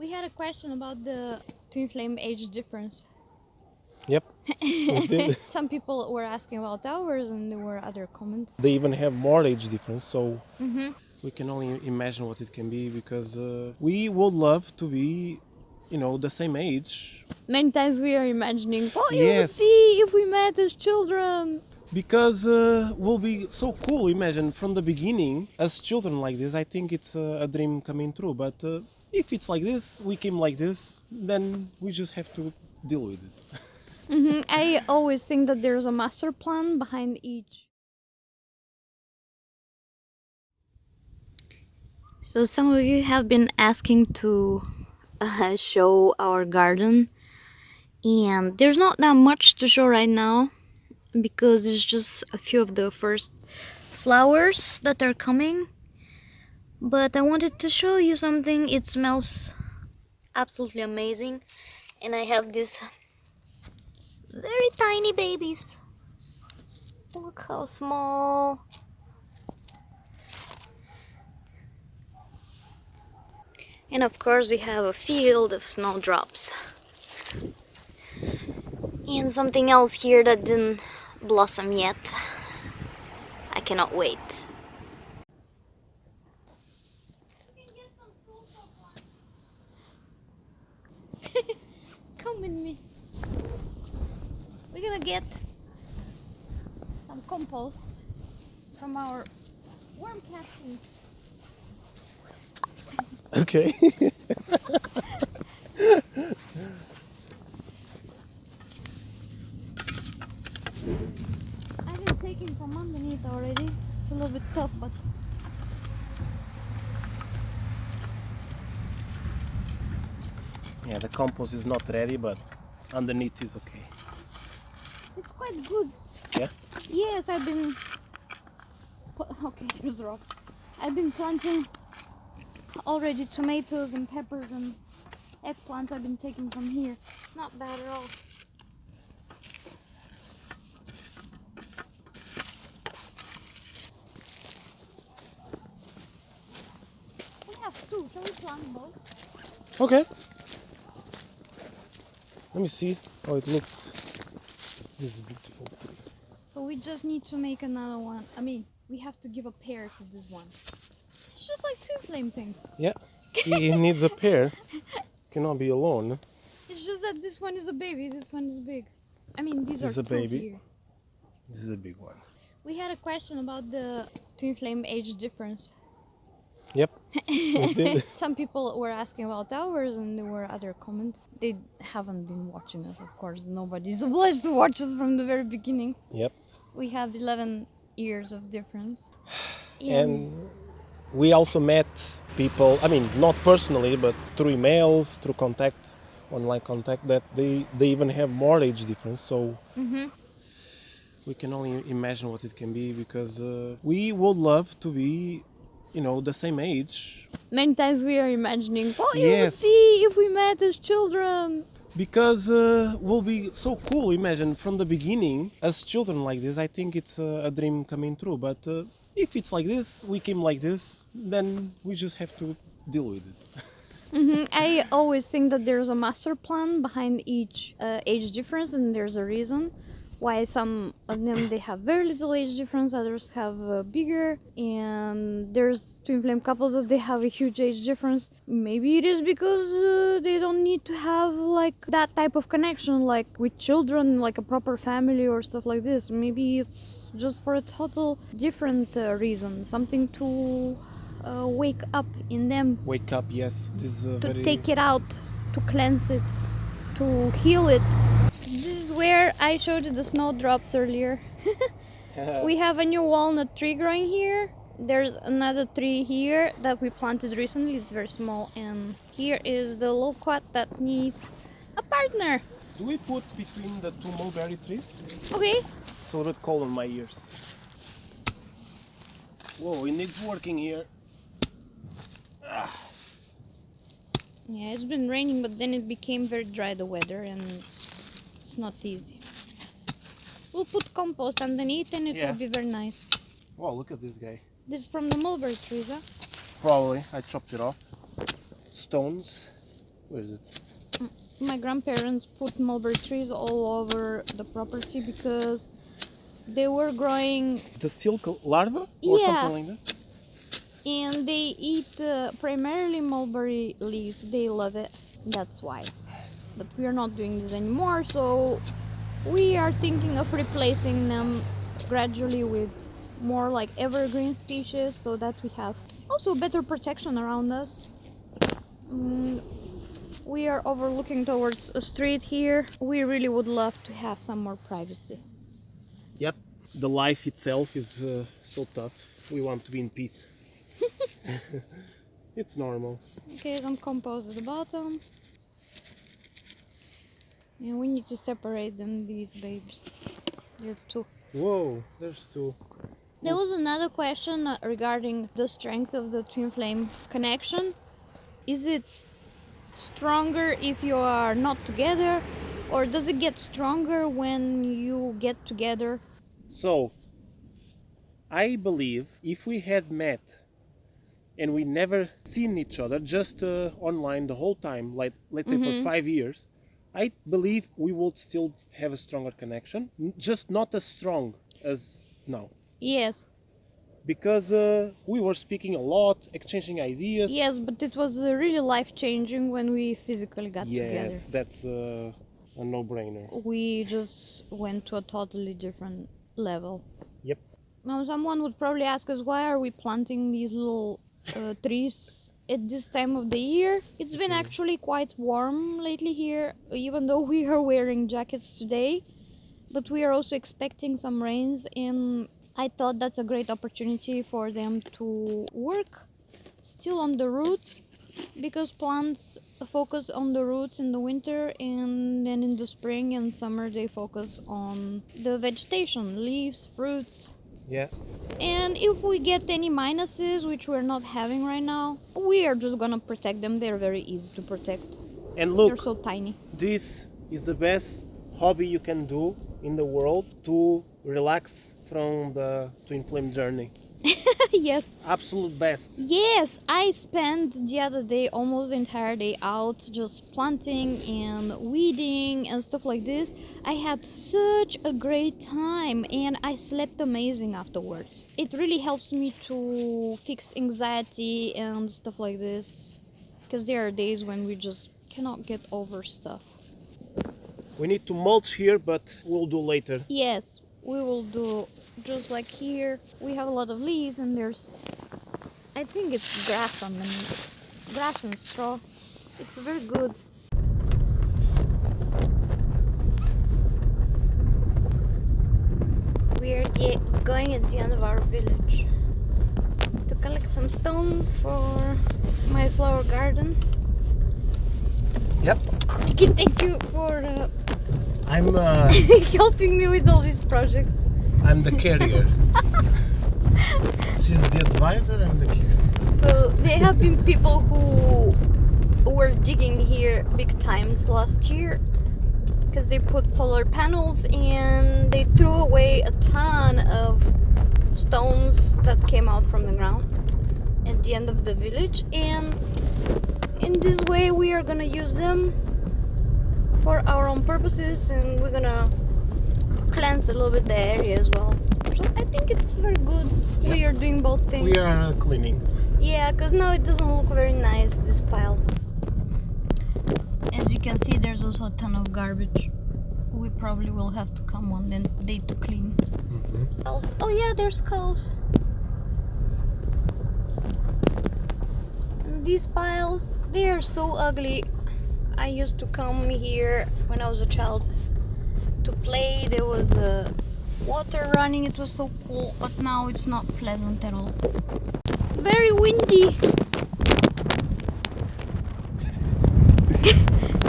We had a question about the twin flame age difference. Yep, we did. Some people were asking about ours, and there were other comments. They even have more age difference, so Mm-hmm. we can only imagine what it can be, because we would love to be, the same age. Many times we are imagining what it would Yes, be if we met as children. because we'll be so cool. Imagine from the beginning as children like this. I think it's a dream coming true. But if it's like this, we came like this, then we just have to deal with it. Mm-hmm. I always think that there's a master plan behind each. So some of you have been asking to show our garden, and there's not that much to show right now because it's just a few of the first flowers that are coming. But I wanted to show you something. It smells absolutely amazing, and I have these very tiny babies. Look how small. And of course we have a field of snowdrops. And something else here that didn't blossom yet. I cannot wait. Come with me. We're gonna get some compost from our worm casting. Okay. I've been taking from underneath already. It's a little bit tough, but Yeah, the compost is not ready, but underneath is okay. it's quite good. Yeah. Yes, I've been. Okay, there's rocks. I've been planting already tomatoes and peppers and eggplants. I've been taking from here. Not bad at all. We have two. Shall we plant both? Okay. Let me see how it looks. This is beautiful. So we just need to make another one. I mean, we have to give a pair to this one. It's just like twin flame thing. Yeah. He needs a pair. Cannot be alone. It's just that this one is a baby, this one is big. I mean, these This is are a two baby. here. This is a big one. We had a question about the twin flame age difference. Yep. We did. Some people were asking about ours, and there were other comments. They haven't been watching us, of course. Nobody's obliged to watch us from the very beginning. Yep. We have 11 years of difference. And we also met people, I mean, not personally, but through emails, through contact, online contact, that they even have more age difference. So we can only imagine what it can be, because we would love to be, the same age. Many times we are imagining what it Yes. would be if we met as children. Because we'll be so cool. Imagine from the beginning as children like this. I think it's a dream coming true. But if it's like this, we came like this, then we just have to deal with it. I always think that there's a master plan behind each age difference, and there's a reason why some of them they have very little age difference, others have bigger, and there's twin flame couples that they have a huge age difference. Maybe it is because they don't need to have like that type of connection, like with children, like a proper family or stuff like this. Maybe it's just for a total different reason, something to wake up in them, Wake up, yes. This is to very... take it out, to cleanse it, to heal it. This is where I showed you the snowdrops earlier. We have a new walnut tree growing here. There's another tree here that we planted recently. It's very small. And here is the loquat that needs a partner. Do we put between the two mulberry trees? Okay. It's a little bit cold on my ears. Whoa, it needs working here. Yeah, it's been raining, but then it became very dry, the weather, and it's not easy. We'll put compost underneath and it will be very nice. Wow, look at this guy. This is from the mulberry trees, huh? Probably. I chopped it off. Stones. Where is it? My grandparents put mulberry trees all over the property because they were growing. The silk larva or Yeah. something like that? And they eat primarily mulberry leaves. They love it. That's why. But we are not doing this anymore, so we are thinking of replacing them gradually with more like evergreen species so that we have also better protection around us. We are overlooking towards a street here. We really would love to have some more privacy. Yep. The life itself is so tough. We want to be in peace. It's normal. Okay, some compost at the bottom. And we need to separate them, these babes. There are two. Whoa, there's two. There was another question regarding the strength of the twin flame connection. Is it stronger if you are not together, or does it get stronger when you get together? So, I believe if we had met and we never seen each other, just online the whole time, like let's say for 5 years, I believe we would still have a stronger connection, just not as strong as now. Yes. Because we were speaking a lot, exchanging ideas. Yes, but it was really life-changing when we physically got together. Yes, that's a no-brainer. We just went to a totally different level. Yep. Now, someone would probably ask us, why are we planting these little trees at this time of the year? It's been actually quite warm lately here, even though we are wearing jackets today. But we are also expecting some rains, and I thought that's a great opportunity for them to work still on the roots, because plants focus on the roots in the winter, and then in the spring and summer they focus on the vegetation, leaves, fruits. Yeah. And if we get any minuses, which we're not having right now, we are just gonna protect them. They're very easy to protect. And They're look, so tiny. this is the best hobby you can do in the world to relax from the twin flame journey. Yes. Absolute best. Yes, I spent the other day almost the entire day out just planting and weeding and stuff like this. I had such a great time and I slept amazing afterwards. It really helps me to fix anxiety and stuff like this, because there are days when we just cannot get over stuff. We need to mulch here, but we'll do later. Yes, we will do just like here. We have a lot of leaves and there's, I think it's grass on them, grass and straw. It's very good. We're going at the end of our village to collect some stones for my flower garden. Yep. Okay, thank you for I'm helping me with all these projects. I'm the carrier. She's the advisor, I'm the carrier. So there have been people who were digging here big times last year because they put solar panels and they threw away a ton of stones that came out from the ground at the end of the village, and in this way we are gonna use them for our own purposes, and we're gonna cleanse a little bit the area as well. So I think it's very good. Yep. We are doing both things. We are cleaning. Yeah, because now it doesn't look very nice, this pile. As you can see, there's also a ton of garbage. We probably will have to come one day to clean. Oh yeah, there's cows. And these piles, they are so ugly. I used to come here when I was a child to play. There was water running, it was so cool, but now it's not pleasant at all. It's very windy.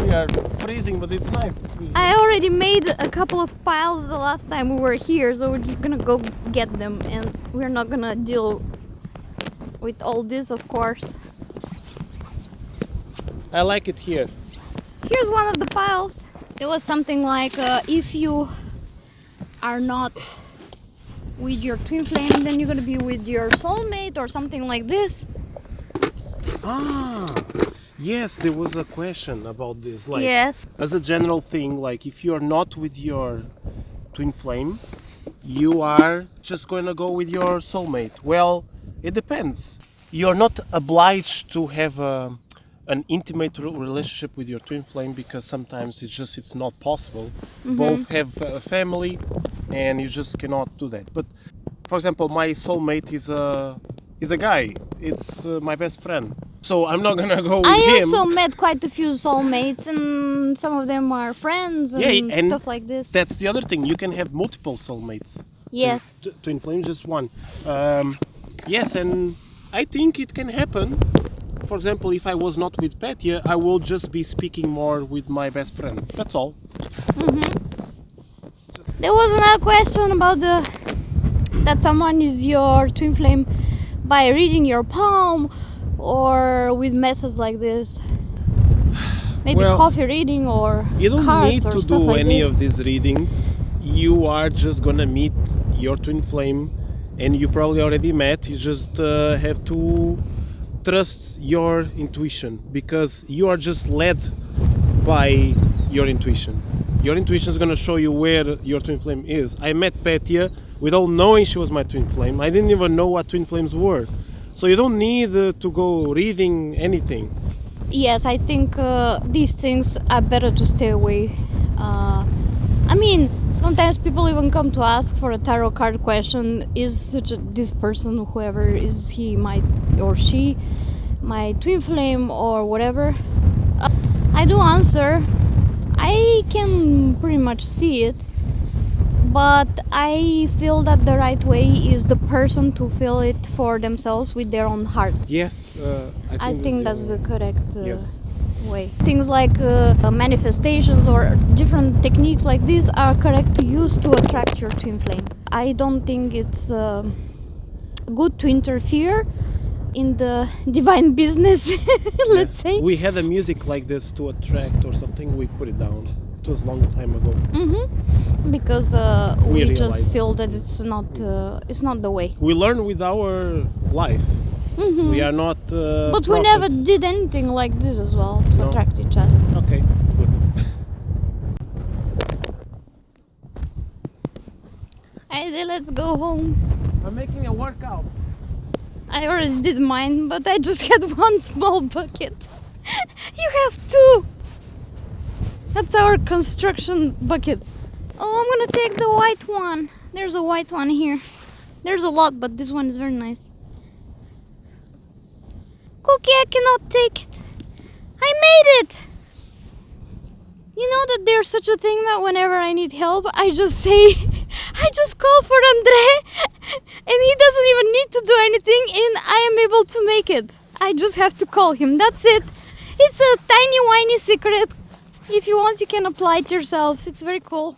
We are freezing, but it's nice. I already made a couple of piles the last time we were here, so we're just gonna go get them, and we're not gonna deal with all this, of course. I like it here. Here's one of the piles. It was something like if you are not with your twin flame, then you're gonna be with your soulmate or something like this. Ah, Yes, there was a question about this. Like, Yes. as a general thing, like if you're not with your twin flame, you are just going to go with your soulmate. Well, it depends. You're not obliged to have an intimate relationship with your twin flame because sometimes it's not possible. Both have a family, and you just cannot do that. But for example, my soulmate is a guy. It's my best friend. So I'm not gonna go with I him. also met quite a few soulmates, and some of them are friends and, Yeah, and stuff like this. That's the other thing. You can have multiple soulmates. Yes. Twin flames, just one. Yes, and I think it can happen. For example, if I was not with Petya, I will just be speaking more with my best friend. That's all. There was another question about that someone is your twin flame by reading your palm or with methods like this. Maybe Well, coffee reading or You don't cards need or to stuff do like any this. of these readings. You are just gonna meet your twin flame, and you probably already met. You just have to trust your intuition because you are just led by your intuition. Your intuition is gonna show you where your twin flame is. I met Petya without knowing she was my twin flame. I didn't even know what twin flames were. So you don't need to go reading anything. Yes, I think these things are better to stay away. I mean, sometimes people even come to ask for a tarot card question. Is this person, whoever, is he my or she my twin flame or whatever? I do answer. I can pretty much see it, but I feel that the right way is the person to feel it for themselves with their own heart. Yes, I think that's the correct Yes. way. Things like manifestations or different techniques like these are correct to use to attract your twin flame. I don't think it's good to interfere in the divine business, let's say. We had a music like this to attract or something. We put it down. It was a long time ago. Because We we just realized. feel that it's not the way. We learn with our life. We are not. But we never prophets. did anything like this as well to No. attract each other. Okay, good. Hey, let's go home. I'm making a workout. I already did mine, but I just had one small bucket. You have two. That's our construction buckets. Oh, I'm gonna take the white one. There's a white one here. There's a lot, but this one is very nice. Cookie, I cannot take it. I made it. You know that there's such a thing that whenever I need help, I just say, I just call for Andre, and he doesn't even need to do anything, and I am able to make it. I just have to call him. That's it. It's a tiny, whiny secret. If you want, you can apply it yourselves. It's very cool.